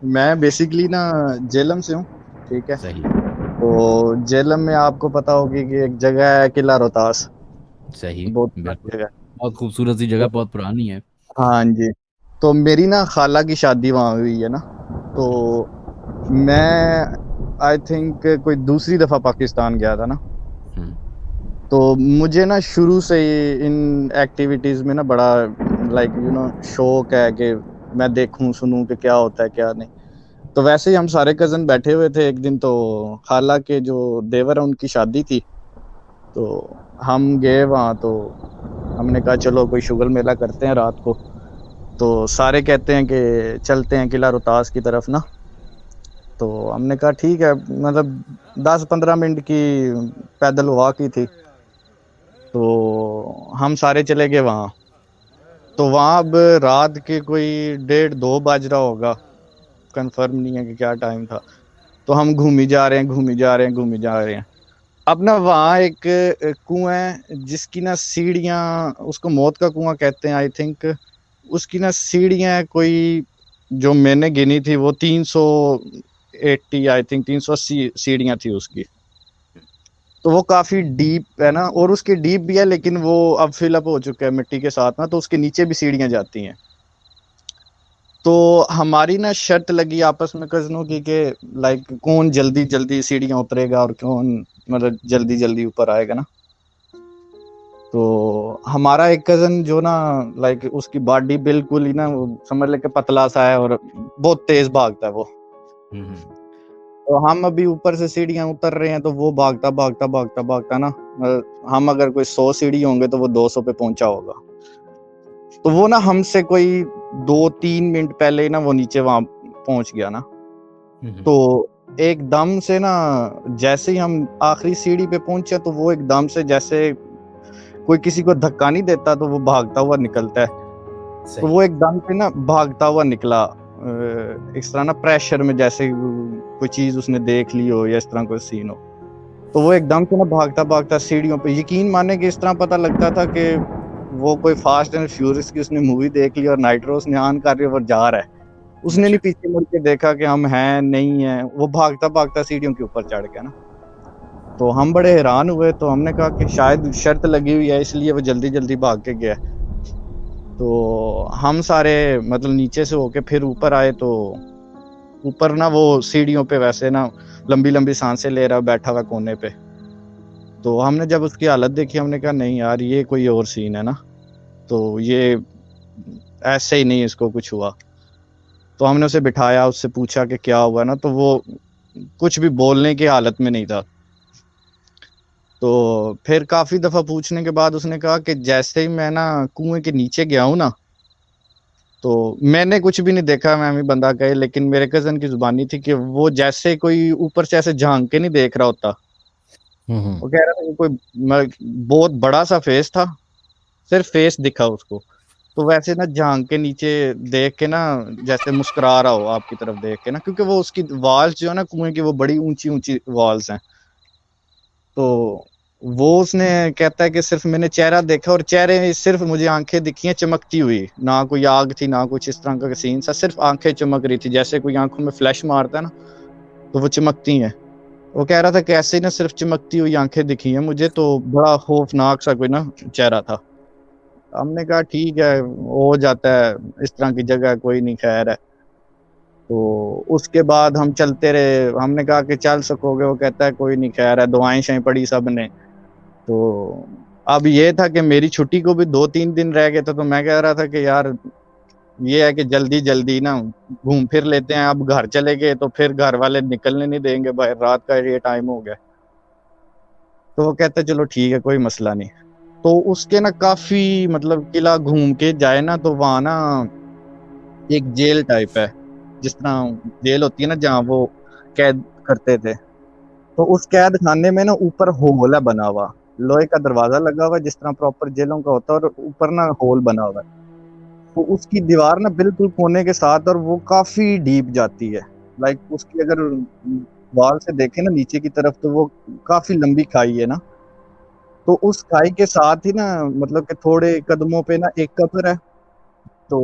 मैं बेसिकली ना जेलम से हूँ। ठीक है। सही। तो जेलम में आपको पता होगी कि एक जगह है किला रोहतास। सही। बहुत बिल्कुल। पुरानी जगह बहुत खूबसूरत सी जगह, है। बहुत पुरानी है। हाँ जी। तो मेरी ना खाला की शादी वहाँ हुई है ना। तो मैं आई थिंक कोई दूसरी दफा पाकिस्तान गया था ना। हम्म। तो मुझे ना शुरू से ही इन एक्टिविटीज में ना बड़ा लाइक शौक है कि मैं देखूं सुनूं कि क्या होता है क्या नहीं। तो वैसे ही हम सारे कजन बैठे हुए थे एक दिन। तो खाला के जो देवर है उनकी शादी थी। तो हम गए वहाँ। तो हमने कहा चलो कोई शुगल मेला करते हैं रात को। तो सारे कहते हैं कि चलते हैं किला रोहतास की तरफ ना। तो हमने कहा ठीक है। मतलब 10-15 मिनट की पैदल वॉक ही थी। तो हम सारे चले गए वहाँ। तो वहाँ अब रात के कोई 1:30-2 बज रहा होगा। कंफर्म नहीं है कि क्या टाइम था। तो हम घूमी जा रहे हैं घूमी जा रहे हैं घूमी जा रहे हैं। अब ना वहाँ एक कुआं है जिसकी ना सीढ़ियाँ, उसको मौत का कुआं कहते हैं आई थिंक। उसकी ना सीढ़ियाँ कोई, जो मैंने गिनी थी वो 380 आई थिंक 380 सीढ़ियाँ थी उसकी। तो वो काफी डीप है ना, और उसके डीप भी है लेकिन वो अब फिलअप हो चुका है मिट्टी के साथ ना। तो उसके नीचे भी सीढ़ियाँ जाती हैं। तो हमारी ना शर्त लगी आपस में कजनों की कि लाइक कौन जल्दी जल्दी सीढ़ियाँ उतरेगा और कौन मतलब जल्दी जल्दी ऊपर आएगा ना। तो हमारा एक कजन जो ना लाइक उसकी बॉडी बिल्कुल ही ना वो समझ ले के पतला सा है और बहुत तेज भागता है वो। हम्म। तो हम अभी ऊपर से सीढ़ियां उतर रहे हैं तो वो भागता भागता भागता भागता ना हम अगर कोई 100 सीढ़ी होंगे तो वो 200 पे पहुंचा होगा। तो वो ना हमसे कोई 2-3 मिनट पहले ही ना वो नीचे वहां पहुंच गया ना। हम्म। तो एकदम से ना जैसे ही हम आखिरी सीढ़ी पे पहुंचे तो वो एकदम से जैसे कोई किसी को धक्का नहीं देता तो वो भागता हुआ निकलता है। तो सही। वो एकदम से ना भागता हुआ निकला इस तरह ना प्रेशर में, जैसे कोई चीज उसने देख ली हो या इस तरह कोई सीन हो। तो वो एकदम से ना भागता भागता सीढ़ियों पे, यकीन माने कि इस तरह पता लगता था कि वो कोई फास्ट एंड फ्यूरियस की उसने मूवी देख ली और नाइट्रो उसने ऑन कर रही और जा रहा है। उसने नहीं अच्छा। पीछे मुड़ के देखा कि हम हैं नहीं है, वो भागता भागता सीढ़ियों के ऊपर चढ़ गया ना। तो हम बड़े हैरान हुए। तो हमने कहा कि शायद शर्त लगी हुई है इसलिए वो जल्दी जल्दी भाग के गया। तो हम सारे मतलब नीचे से होके फिर ऊपर आए। तो ऊपर ना वो सीढ़ियों पे वैसे ना लंबी लंबी सांसें ले रहा बैठा हुआ कोने पे। तो हमने जब उसकी हालत देखी हमने कहा नहीं यार ये कोई और सीन है ना। तो ये ऐसे ही नहीं इसको कुछ हुआ। तो हमने उसे बिठाया, उससे पूछा कि क्या हुआ ना। तो वो कुछ भी बोलने की हालत में नहीं था। तो फिर काफी दफा पूछने के बाद उसने कहा कि जैसे ही मैं ना कुएं के नीचे गया हूं ना, तो मैंने कुछ भी नहीं देखा, मैं भी बंदा कहे, लेकिन मेरे कजन की जुबानी थी कि वो जैसे कोई ऊपर से ऐसे झांक के नहीं देख रहा होता। हम्म। वो कह रहा था कि कोई बहुत बड़ा सा फेस था, सिर्फ फेस दिखा उसको। तो वैसे ना झांक के नीचे देख के ना जैसे मुस्कुरा रहा हो आपकी तरफ देख के ना, क्योंकि वो उसकी वॉल्स जो है ना कुएं की वो बड़ी ऊंची ऊंची वॉल्स हैं। तो वो उसने कहता है कि सिर्फ मैंने चेहरा देखा और चेहरे में सिर्फ मुझे आंखें दिखी हैं चमकती हुई, ना कोई आग थी ना कुछ इस तरह का सीन था, सिर्फ आंखें चमक रही थी जैसे कोई आंखों में फ्लैश मारता है ना, तो वो चमकती हैं। वो कह रहा था कि ऐसे ही ना सिर्फ चमकती हुई आंखें दिखी हैं मुझे, तो बड़ा खौफनाक सा कोई ना चेहरा था। हमने कहा ठीक है हो जाता है, इस तरह की जगह कोई नहीं, खैर है। तो उसके बाद हम चलते रहे, हमने कहा कि चल सकोगे, वो कहता है कोई नहीं खैर है, दुआएं शाएं पड़ी सब ने। तो अब ये था कि मेरी छुट्टी को भी 2-3 दिन रह गए थे। तो मैं कह रहा था कि यार ये है कि जल्दी जल्दी ना घूम फिर लेते हैं, अब घर चले गए तो फिर घर वाले निकलने नहीं देंगे भाई, रात का ये टाइम हो गया। तो वो कहते चलो ठीक है कोई मसला नहीं। तो उसके ना काफी मतलब किला घूम के जाए ना तो वहां ना एक जेल टाइप है, जिस तरह जेल होती है ना जहाँ वो कैद करते थे। तो उस कैद खाने में ना ऊपर होल है बना हुआ, लोहे का दरवाजा लगा हुआ है जिस तरह प्रॉपर जेलों का होता है, और ऊपर ना होल बना हुआ है। तो उसकी दीवार ना बिल्कुल कोने के साथ, और वो काफी डीप जाती है। लाइक उसकी अगर वॉल से देखे ना नीचे की तरफ तो वो काफी लंबी खाई है ना। तो उस खाई के साथ ही ना मतलब कि थोड़े कदमों पे ना एक कब्र है। तो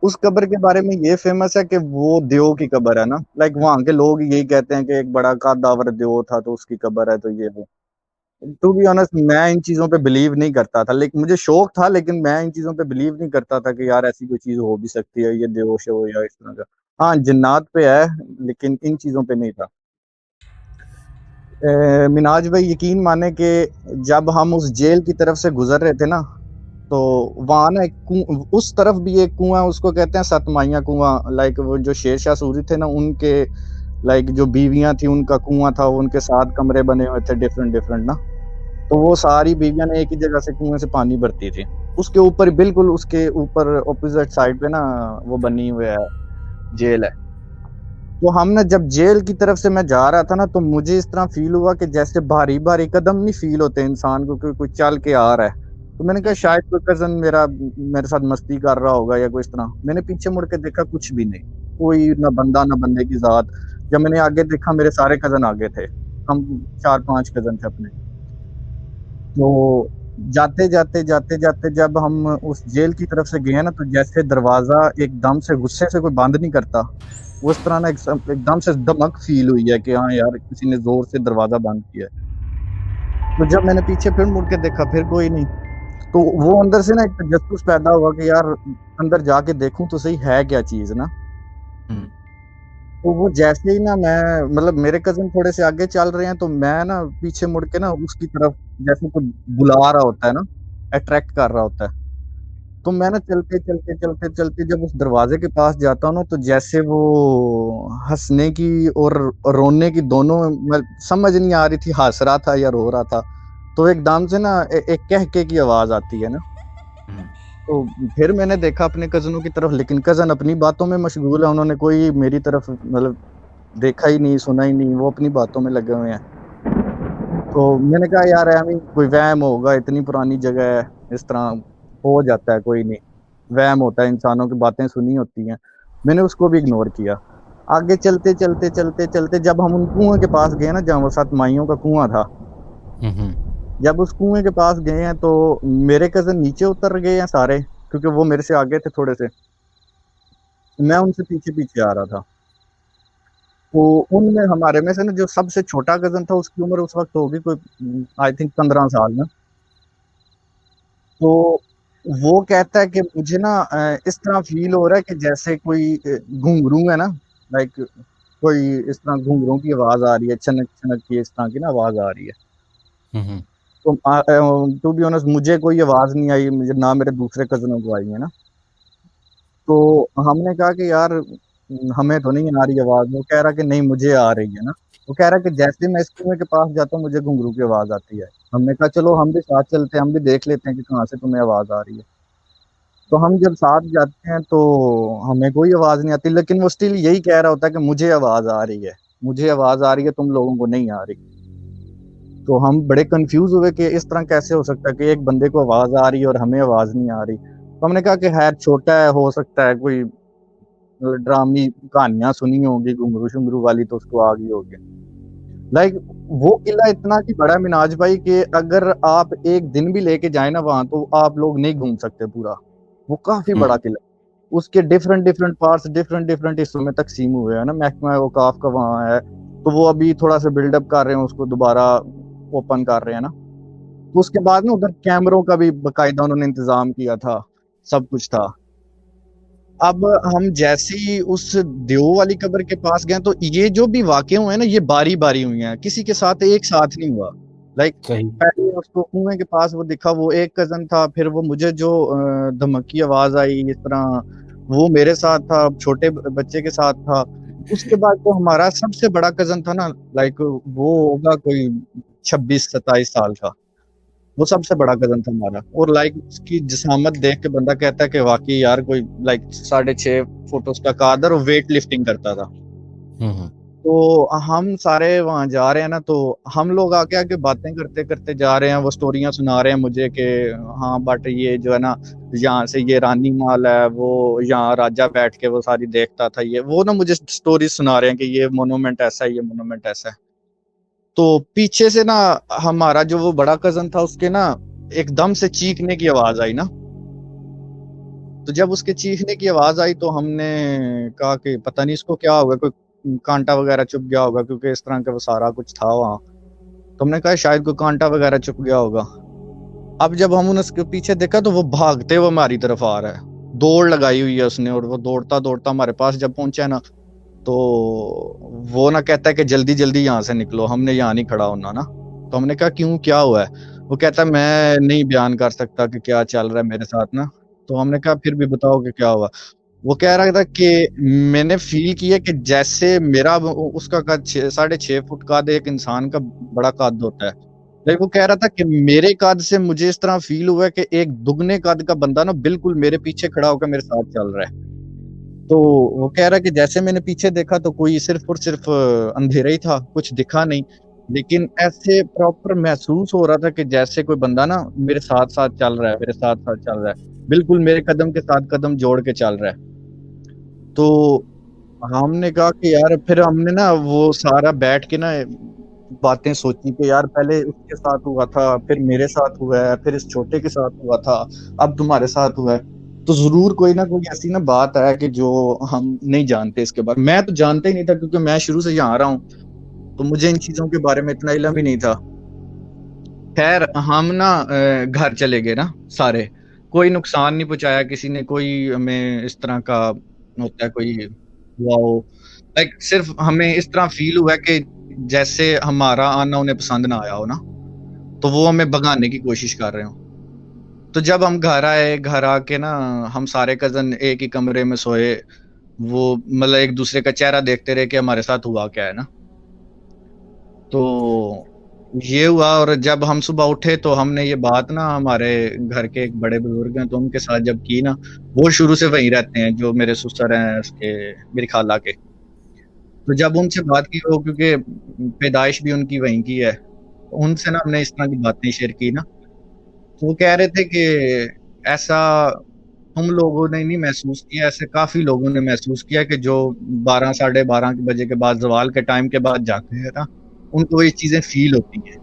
उस कब्र के बारे में ये फेमस है कि वो देव की कब्र है ना, लाइक वहां के लोग यही कहते हैं कि एक बड़ा कद्दावर देव था तो उसकी कब्र है, तो ये वो। टू बी ऑनेस्ट मैं इन चीजों पे बिलीव नहीं करता था, लेकिन मुझे शौक था, लेकिन मैं इन चीजों पे बिलीव नहीं करता था कि यार ऐसी कोई चीज हो भी सकती है, ये देव शो या इस तरह का। हाँ जिन्नात पे है, लेकिन इन चीजों पे नहीं था। मिनाज भाई यकीन माने कि जब हम उस जेल की तरफ से गुजर रहे थे ना, तो वहां ना उस तरफ भी एक कुआं, उसको कहते हैं सतमाइया कुआं, लाइक वो जो शेरशाह सूरी थे ना उनके, लाइक जो बीवियां थी उनका कुआं था, उनके 7 कमरे बने हुए थे डिफरेंट डिफरेंट ना। तो वो सारी बीवियां ने एक ही जगह से कुएं से पानी भरती थी। उसके ऊपर बिल्कुल उसके ऊपर ऑपोजिट साइड पे ना वो बनी हुई है, जेल है। तो हम ना जब जेल की तरफ से मैं जा रहा था ना, तो मुझे इस तरह फील हुआ कि जैसे भारी भारी कदम नहीं फील होते इंसान को कि कोई चल के आ रहा है। तो मैंने कहा शायद कोई कजन मेरा मेरे साथ मस्ती कर रहा होगा या कोई इस तरह। मैंने पीछे मुड़ के देखा, कुछ भी नहीं, कोई ना बंदा ना बंदे की जात। जब मैंने आगे देखा, मेरे सारे कजन आगे थे, हम 4-5 कजन थे अपने। तो जाते जाते जाते जाते जब हम उस जेल की तरफ से गए ना, तो जैसे दरवाजा एकदम से गुस्से से कोई बंद नहीं करता, उस तरह ना एकदम से दमक फील हुई है कि हाँ यार किसी ने जोर से दरवाजा बंद किया है। तो जब मैंने पीछे फिर मुड़ के देखा, फिर कोई नहीं। तो वो अंदर से ना एक तजस्सुस पैदा हुआ कि यार अंदर जाके देखूं तो सही है क्या चीज ना। हम्म। तो वो जैसे ही ना मैं, मतलब मेरे कजिन थोड़े से आगे चल रहे हैं, तो मैं ना पीछे मुड़ के ना उसकी तरफ, जैसे कोई बुला रहा होता है ना, अट्रैक्ट कर रहा होता है। तो मैं ना चलते चलते चलते चलते जब उस दरवाजे के पास जाता हूँ ना, तो जैसे वो हंसने की और रोने की दोनों, मैं समझ नहीं आ रही थी हंस रहा था या रो रहा था। तो एकदम से ना एक कहके की आवाज आती है ना। हम्म। तो फिर मैंने देखा अपने कजनों की तरफ, लेकिन कजन अपनी बातों में मशगूल है, उन्होंने कोई मेरी तरफ मतलब देखा ही नहीं, सुना ही नहीं, वो अपनी बातों में लगे हुए हैं। तो मैंने कहा यार ऐਵੇਂ कोई वहम होगा, इतनी पुरानी जगह है, इस तरह हो जाता है, कोई नहीं, वहम होता है, इंसानों की बातें सुनी होती हैं। मैंने उसको भी इग्नोर किया। आगे चलते चलते चलते चलते जब हम उन कुएं के पास गए ना, जहाँ वो 7 माइयों का कुआं था, हम्म। जब उस कुएं के पास गए हैं, तो मेरे कजन नीचे उतर गए हैं सारे, क्योंकि वो मेरे से आगे थे थोड़े से। मैं उनसे पीछे पीछे आ रहा था। तो उनमें हमारे में से ना जो सबसे छोटा कजन था, उसकी उम्र उस वक्त होगी कोई आई थिंक 15 साल ना। तो वो कहता है कि मुझे ना इस तरह फील हो रहा है कि जैसे कोई घुंघरू है ना, लाइक कोई इस तरह घुंघरू की आवाज आ रही है, छनक छनक की इस तरह की ना आवाज आ रही है। हम्म। तो टू बी ऑनेस्ट मुझे कोई आवाज नहीं आई, मुझे ना मेरे दूसरे कजनों को आई है ना। तो हमने कहा कि यार हमें तो नहीं आ रही आवाज। वो कह रहा कि नहीं मुझे आ रही है ना। वो कह रहा कि जैसे मैं इस कुएं के पास जाता हूँ मुझे घुंघरू की आवाज आती है। हमने कहा चलो हम भी साथ चलते हैं, हम भी देख लेते हैं कि कहाँ से तुम्हें आवाज आ रही है। तो हम जब साथ जाते हैं तो हमें कोई आवाज नहीं आती, लेकिन वो स्टिल यही कह रहा होता है कि मुझे आवाज आ रही है, मुझे आवाज आ रही है, तुम लोगों को नहीं आ रही। तो हम बड़े कंफ्यूज हुए कि इस तरह कैसे हो सकता है कि एक बंदे को आवाज आ रही है और हमें आवाज नहीं आ रही। तो हमने कहा कि खैर छोटा है, हो सकता है कोई ड्रामी कहानियां सुनी होगी घुंगरू शुंगरू वाली, तो उसको आ गई होगी। लाइक वो किला इतना की बड़ा है मिनाज भाई कि अगर आप एक दिन भी लेके जाए ना वहां, तो आप लोग नहीं घूम सकते पूरा। वो काफी बड़ा किला, उसके different different parts different different हिस्सों में तकसीम हुए हैं ना। महकमा औकाफ का वहाँ है, तो वो अभी थोड़ा सा बिल्डअप कर रहे हैं, उसको दोबारा ओपन कर रहे हैं ना। तो उसके बाद ना उधर कैमरों का भी बकायदा उन्होंने इंतजाम किया था, सब कुछ था। अब हम जैसे ही उस देव वाली कब्र के पास गए, तो ये जो भी वाकये हुए हैं ना, ये बारी बारी हुई हैं, किसी के साथ एक साथ नहीं हुआ। लाइक सही। पहले उसको कुएं के पास वो दिखा, वो एक कजन था, फिर वो मुझे जो धमकी आवाज आई इस तरह, वो मेरे साथ था, छोटे बच्चे के साथ था। उसके बाद तो हमारा सबसे बड़ा कजन था ना, लाइक वो होगा कोई 26-27 साल का, वो सबसे बड़ा कजन था हमारा। और लाइक उसकी जिसामत देख के बंदा कहता है कि वाकई यार कोई लाइक 6.5 फुट उसका काद और वेट लिफ्टिंग करता था। हम्म। तो हम सारे वहां जा रहे हैं ना, तो हम लोग आके आके बातें करते करते जा रहे हैं, वो स्टोरियां सुना रहे हैं मुझे कि हाँ बट ये जो है ना, यहाँ से ये रानी माल है, वो यहाँ राजा बैठ के वो सारी देखता था, ये वो ना मुझे स्टोरी सुना रहे हैं कि ये मोनूमेंट ऐसा है, ये मोनूमेंट ऐसा है। तो पीछे से ना हमारा जो वो बड़ा कजन था, उसके ना एकदम से चीखने की आवाज आई ना। तो जब उसके चीखने की आवाज़ आई तो हमने कहा कि पता नहीं इसको क्या होगा, कोई काँटा वग़ैरह चुभ गया होगा, क्योंकि इस तरह का वो सारा कुछ था वहाँ। तो हमने कहा शायद कोई काँटा वग़ैरह चुभ गया होगा। अब जब हमने उसके पीछे देखा तो वो भागते हुए हमारी तरफ आ रहा है। दौड़ लगाई हुई है उसने, और वो दौड़ता-दौड़ता हमारे पास जब पहुँचा ना, तो वो ना कहता है कि जल्दी-जल्दी यहाँ से निकलो, हमने यहाँ नहीं खड़ा होना ना। तो हमने कहा क्यों, क्या हुआ है? वो कहता है मैं नहीं बयान कर सकता कि क्या चल रहा है मेरे साथ ना। तो हमने कहा फिर भी बताओ कि क्या हुआ? वो कह रहा था कि मैंने फ़ील किया कि जैसे मेरा उसका कद 6 साढ़े 6 फुट कद एक इंसान का बड़ा कद होता है। नहीं, वो कह रहा था कि मेरे कद से मुझे इस तरह फ़ील हुआ है कि एक दुगने कद का बंदा ना बिल्कुल मेरे पीछे खड़ा होकर मेरे साथ चल रहा है। तो वो कह रहा है कि जैसे मैंने पीछे देखा तो कोई सिर्फ़ और सिर्फ़ अंधेरा ही था, कुछ दिखा नहीं। लेकिन ऐसे प्रॉपर महसूस हो रहा था कि जैसे कोई बंदा ना मेरे साथ-साथ चल रहा है, मेरे साथ-साथ चल रहा है। बिल्कुल मेरे कदम के साथ कदम जोड़ के चल रहा है। तो हमने कहा कि यार, फिर हमने ना वो सारा बैठ के ना बातें सोची कि यार पहले उसके साथ हुआ था, फिर मेरे साथ हुआ है, फिर इस छोटे के साथ हुआ था, अब तुम्हारे साथ हुआ है। तो ज़रूर कोई ना कोई ऐसी ना बात है कि जो हम नहीं जानते इसके बारे में। मैं तो जानता ही नहीं था, क्योंकि मैं शुरू से यहाँ रहा हूँ, तो मुझे इन चीज़ों के बारे में इतना इल्म ही नहीं था। ख़ैर हम ना घर चले गए ना सारे, कोई नुकसान नहीं पहुँचाया किसी ने, कोई हमें इस तरह का होता है कोई हुआ हो, लाइक सिर्फ़ हमें इस तरह फ़ील हुआ कि जैसे हमारा आना उन्हें पसंद ना आया हो ना, तो वो हमें भगाने की कोशिश कर रहे हों। तो जब हम घर आए, घर आके ना हम सारे कज़न एक ही कमरे में सोए, वो मतलब एक-दूसरे का चेहरा देखते रहे कि हमारे साथ हुआ क्या है ना। तो ये हुआ, और जब हम सुबह उठे तो हमने ये बात ना हमारे घर के एक बड़े बुजुर्ग हैं तो उनके साथ जब की ना, वो शुरू से वहीं रहते हैं, जो मेरे ससुर हैं उसके, मेरी खाला के। तो जब उनसे बात की, वो क्योंकि पैदाइश भी उनकी वहीं की है, तो उनसे ना हमने इस तरह की बातें शेयर की ना, तो वो कह रहे थे कि ऐसा तुम लोगों ने नहीं महसूस किया, ऐसे काफ़ी लोगों ने महसूस किया कि जो 12 साढ़े 12 के बजे के बाद ज़वाल के टाइम के बाद जाते हैं ना, उनको ये चीज़ें फ़ील होती हैं।